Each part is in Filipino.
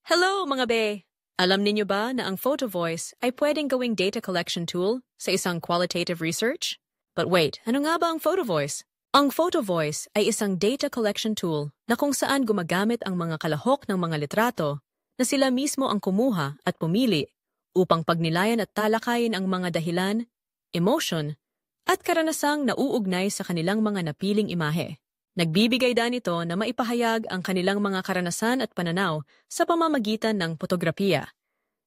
Hello mga be! Alam ninyo ba na ang Photo Voice ay pwedeng gawing data collection tool sa isang qualitative research? But wait, ano nga ba ang Photo Voice? Ang Photo Voice ay isang data collection tool na kung saan gumagamit ang mga kalahok ng mga litrato na sila mismo ang kumuha at pumili upang pagnilayan at talakayin ang mga dahilan, emotion, at karanasang nauugnay sa kanilang mga napiling imahe. Nagbibigay daan ito na maipahayag ang kanilang mga karanasan at pananaw sa pamamagitan ng fotografiya,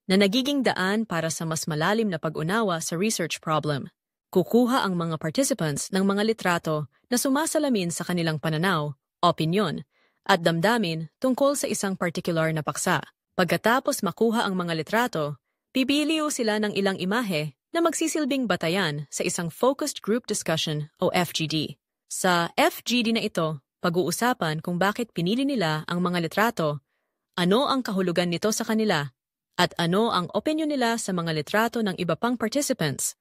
na nagiging daan para sa mas malalim na pag-unawa sa research problem. Kukuha ang mga participants ng mga litrato na sumasalamin sa kanilang pananaw, opinyon, at damdamin tungkol sa isang particular na paksa. Pagkatapos makuha ang mga litrato, pipiliw sila ng ilang imahe na magsisilbing batayan sa isang Focused Group Discussion o FGD. Sa FGD na ito, pag-uusapan kung bakit pinili nila ang mga litrato, ano ang kahulugan nito sa kanila, at ano ang opinyon nila sa mga litrato ng iba pang participants.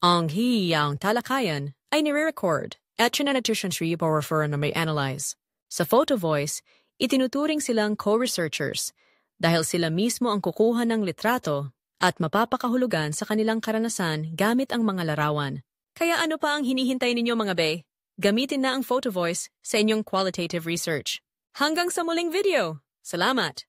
Ang hiyang talakayan ay nire-record at sinanatusyentry na may analyze. Sa Photo Voice, itinuturing silang co-researchers dahil sila mismo ang kukuha ng litrato at mapapakahulugan sa kanilang karanasan gamit ang mga larawan. Kaya ano pa ang hinihintay ninyo mga bay? Gamitin na ang Photo Voice sa inyong qualitative research. Hanggang sa muling video! Salamat!